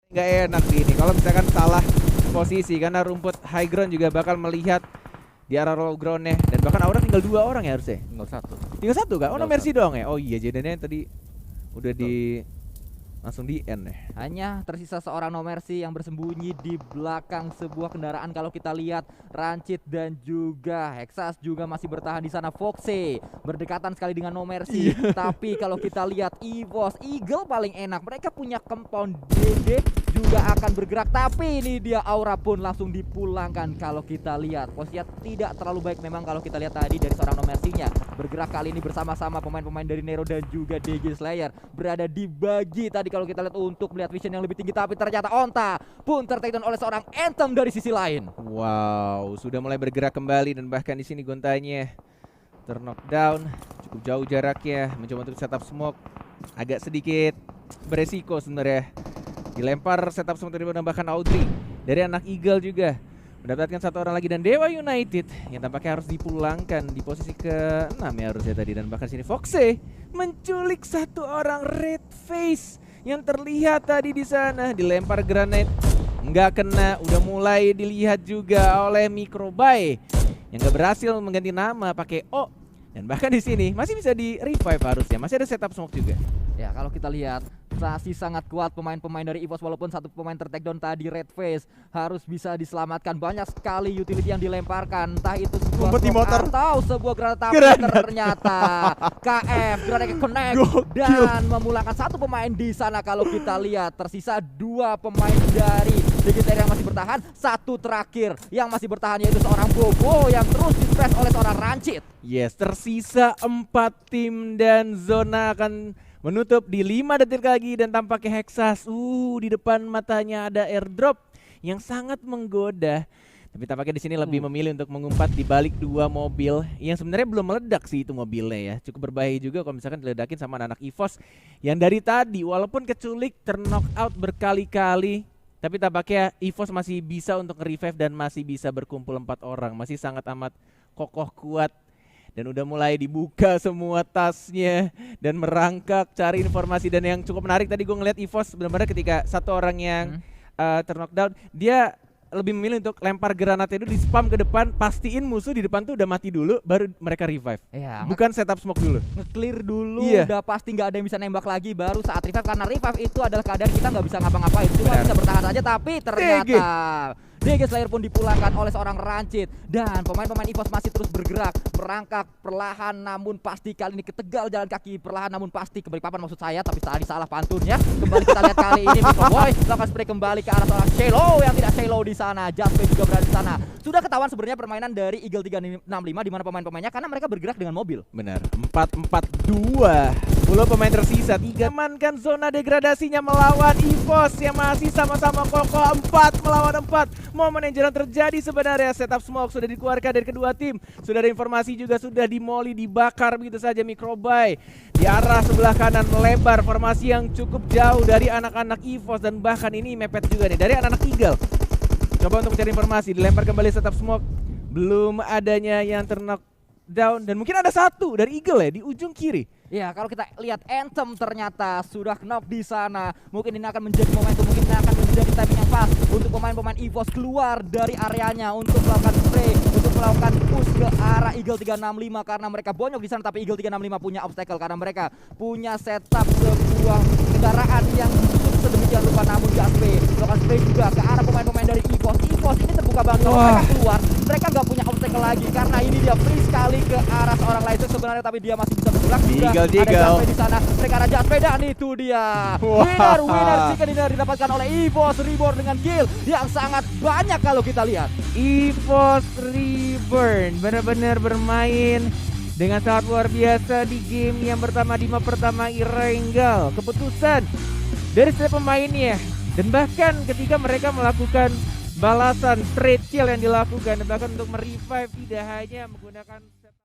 Nggak enak sih ini kalau misalkan salah posisi, karena rumput high ground juga bakal melihat di arah low groundnya, dan bahkan Aura tinggal 2 orang ya harusnya. Tinggal satu kak? Oh no Mercy doang ya? Oh iya, jadinya tadi udah di langsung di end ya. Hanya tersisa seorang No Mercy yang bersembunyi di belakang sebuah kendaraan. Kalau kita lihat Rancid dan juga Hexas juga masih bertahan di sana. Foxe berdekatan sekali dengan No Mercy. Tapi kalau kita lihat EVOS, Eagle paling enak. Mereka punya compound, DD juga akan bergerak. Tapi ini dia Aura pun langsung dipulangkan. Kalau kita lihat posisinya tidak terlalu baik memang kalau kita lihat tadi dari seorang No Mercy-nya. Bergerak kali ini bersama-sama pemain-pemain dari Nero dan juga DG Slayer. Berada di bagi tadi kalau kita lihat untuk melihat vision yang lebih tinggi, tapi ternyata Onta pun tertakedown oleh seorang Anthem dari sisi lain. Wow, sudah mulai bergerak kembali, dan bahkan di sini Gontanya terknockdown, cukup jauh jaraknya, mencoba untuk setup smoke, agak sedikit beresiko sebenarnya. Dilempar setup smoke dari menambahkan Audrey dari anak Eagle juga mendapatkan 1 orang lagi, dan Dewa United yang tampaknya harus dipulangkan di posisi ke-6 ya harusnya tadi. Dan bahkan sini Foxe menculik 1 orang Red Face yang terlihat tadi di sana, dilempar granate nggak kena. Udah mulai dilihat juga oleh Microby yang nggak berhasil mengganti nama pakai O, dan bahkan di sini masih bisa di revive harusnya, masih ada setup smoke juga. Ya kalau kita lihat masih sangat kuat pemain-pemain dari EVOS, walaupun 1 pemain tertakedown tadi Red Face harus bisa diselamatkan. Banyak sekali utility yang dilemparkan, entah itu sebuah atau sebuah granat, tapi ternyata KF granat connect dan memulangkan 1 pemain di sana. Kalau kita lihat tersisa 2 pemain dari DGTR yang masih bertahan, 1 terakhir yang masih bertahan yaitu seorang Bobo yang terus di-press oleh seorang Rancid. Yes, tersisa 4 tim dan zona akan menutup di 5 detik lagi, dan tampaknya Hexas di depan matanya ada airdrop yang sangat menggoda. Tapi tampaknya di sini lebih memilih untuk mengumpat di balik 2 mobil yang sebenarnya belum meledak sih itu mobilnya ya. Cukup berbahaya juga kalau misalkan diledakin sama anak EVOS yang dari tadi walaupun keculik terknock out berkali-kali, tapi tampaknya EVOS masih bisa untuk revive dan masih bisa berkumpul 4 orang. Masih sangat amat kokoh kuat. Dan udah mulai dibuka semua tasnya dan merangkak cari informasi. Dan yang cukup menarik tadi gue ngeliat EVOS benar-benar ketika 1 orang yang terknockdown, dia lebih memilih untuk lempar granatnya itu di spam ke depan, pastiin musuh di depan tuh udah mati dulu baru mereka revive. Ya, bukan setup smoke dulu, nge-clear dulu, udah pasti nggak ada yang bisa nembak lagi baru saat revive, karena revive itu adalah keadaan kita nggak bisa ngapa-ngapain, cuma bisa bertahan saja. Tapi ternyata DG Slayer pun dipulangkan oleh seorang Rancid, dan pemain-pemain EVOS masih terus bergerak, merangkak perlahan namun pasti kali ini ke Tegal, jalan kaki perlahan namun pasti ke Balikpapan maksud saya, tapi tadi salah pantunnya. Kembali kita lihat kali ini Microboy melakukan spray kembali ke arah seorang Shelo yang tidak Shelo di sana. Jaspe juga berada di sana. Sudah ketahuan sebenarnya permainan dari Eagle 365 di mana pemain-pemainnya, karena mereka bergerak dengan mobil. Benar, 4-4-2. 10 pemain tersisa, 3 amankan zona degradasinya melawan EVOS yang masih sama-sama kokoh. 4 melawan 4. Momen yang jarang terjadi sebenarnya. Setup smoke sudah dikeluarkan dari kedua tim. Sudah ada informasi juga sudah dimoli, dibakar begitu saja Microby. Di arah sebelah kanan melebar, formasi yang cukup jauh dari anak-anak EVOS, dan bahkan ini mepet juga nih dari anak-anak Eagle. Coba untuk mencari informasi, dilempar kembali setup smoke. Belum adanya yang terknockdown, dan mungkin ada 1 dari Eagle ya di ujung kiri. Ya, kalau kita lihat Anthem ternyata sudah knock di sana. Mungkin ini akan menjadi momentum, mungkin ini akan menjadi timing yang pas untuk pemain-pemain EVOS keluar dari areanya untuk melakukan spray, untuk melakukan push ke arah Eagle 365, karena mereka bonyok di sana. Tapi Eagle 365 punya obstacle karena mereka punya setup sebuah kendaraan yang sedemikian rupa, namun Jaspe melakukan spray juga ke arah pemain-pemain dari EVOS. EVOS ini terbuka banget, kalau mereka keluar mereka nggak punya obstacle lagi, karena ini dia free sekali ke arah seorang Lyzek sebenarnya, tapi dia masih bisa bergerak juga. Ada Jaspe di sana, mereka ada Jaspe, dan itu dia winner chicken dinner didapatkan oleh EVOS Reborn dengan kill yang sangat banyak. Kalau kita lihat EVOS Reborn benar-benar bermain dengan sangat luar biasa di game yang pertama, di map pertama Irenggal. Keputusan dari setiap pemainnya, dan bahkan ketika mereka melakukan balasan trade kill yang dilakukan, dan bahkan untuk merevive tidak hanya menggunakan